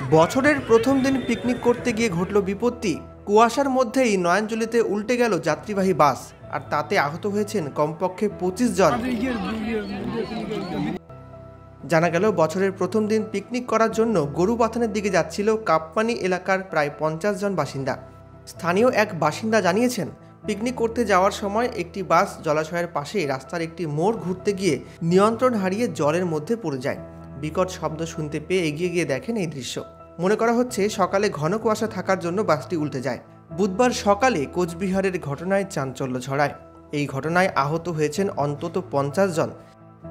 বছরের প্রথম দিন পিকনিক করতে গিয়ে ঘটল বিপত্তি। কুয়াশার মধ্যেই নয়নজলিতে উল্টে গেল যাত্রীবাহী বাস, আর তাতে আহত হয়েছেন কমপক্ষে 25 জন। জানা গেল, বছরের প্রথম দিন পিকনিক করার জন্য গরুবাথানের দিকে যাচ্ছিল কাপ্পানি এলাকার প্রায় 50 জন বাসিন্দা। স্থানীয় এক বাসিন্দা জানিয়েছেন, পিকনিক করতে যাওয়ার সময় একটি বাস জলাশয়ের পাশে রাস্তার একটি মোড় ঘুরতে গিয়ে নিয়ন্ত্রণ হারিয়ে জলের মধ্যে পড়ে যায়। বিকট শব্দ শুনতে পেয়ে এগিয়ে গিয়ে দেখেন এই দৃশ্য। মনে করা হচ্ছে সকালে ঘন কুয়াশা থাকার জন্য বাসটি উল্টে যায়। বুধবার সকালে কোচবিহারের ঘটনায় চাঞ্চল্য ছড়ায়। এই ঘটনায় আহত হয়েছেন অন্তত 50 জন।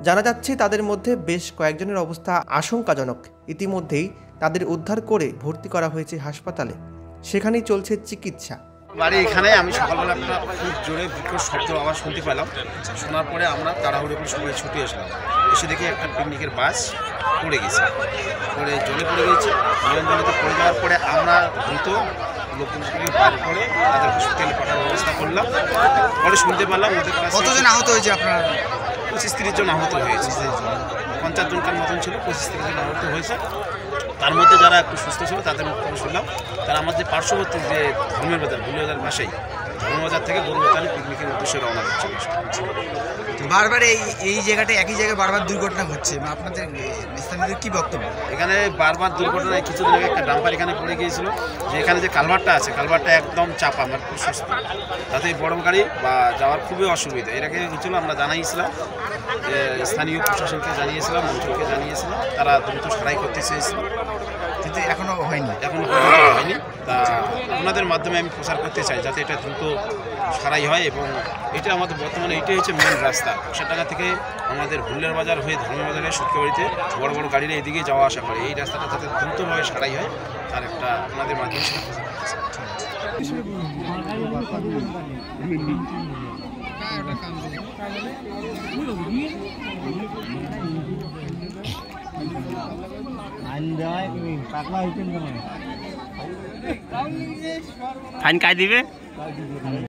জানা যাচ্ছে তাদের মধ্যে বেশ কয়েকজনের অবস্থা আশঙ্কাজনক। ইতিমধ্যেই তাদের উদ্ধার করে ভর্তি করা হয়েছে হাসপাতালে। সেখানেই চলছে চিকিৎসা। বাড়ি এখানে আমি সকালবেলা একটা খুব জোরে বিকট শব্দ আওয়াজ শুনতে পেলাম। শোনার পরে আমরা তাড়াহুড়ো করে সবাই ছুটে আসলাম। এসে দেখি একটা পিকনিকের বাস পড়ে গেছে, পড়ে জলে পড়ে গেছে। জলেতে পড়ে যাওয়ার পরে আমরা দ্রুত লোকজনকে বার করে তাদের হসপিটালে পাঠানোর ব্যবস্থা করলাম। পরে শুনতে পারলাম ওদের কাছে কতজন আহত হয়েছে? আপনার 25-30 জন আহত হয়েছে। 50 জনকার মতন ছিল, 25-30 জন আহত হয়েছে। তার মধ্যে যারা একটু সুস্থ ছিল তাদের মুখে শুনলাম তারা আমাদের পার্শ্ববর্তী যে ধর্মের বাজার ভুলিবাজার পাশেই ধর্মবাজার থেকে গরুবাথানে পিকনিকের উদ্দেশ্যে রওনা দিচ্ছিল। বারবার এই জায়গাটা একই জায়গায় বারবার দুর্ঘটনা হচ্ছে, আপনাদের স্থানীয়দের কী বক্তব্য? এখানে বারবার দুর্ঘটনায় কিছুদিন আগে একটা ডাম্পার এখানে পড়ে গিয়েছিল, যে এখানে যে কালভারটা আছে কালভারটা একদম চাপা, আমার খুব সুস্থ, তাতে বড় গাড়ি বা যাওয়ার খুবই অসুবিধা। এর আগে হচ্ছিল আমরা জানাইছিলাম, স্থানীয় প্রশাসনকে জানিয়েছিলাম, অঞ্চলকে জানিয়েছিলাম, তারা দ্রুত সারাই করতে চেয়েছিল, কিন্তু এখনও হয়নি। হয়নি। তা আপনাদের মাধ্যমে আমি প্রচার করতে চাই যাতে এটা দ্রুত সারাই হয়। এবং এটা আমাদের বর্তমানে এটাই হচ্ছে মেন রাস্তা। কোষাডাঙ্গা থেকে আমাদের ভুল্লার বাজার হয়ে ধর্মবাজারে সুটকাবাড়িতে বড় বড় গাড়িরা এদিকে যাওয়া আসা করে। এই রাস্তাটা যাতে দ্রুতভাবে সারাই হয় তার একটা আপনাদের মাধ্যমে সেটা প্রচার করতে চাই। ফাইন কাই দিবে?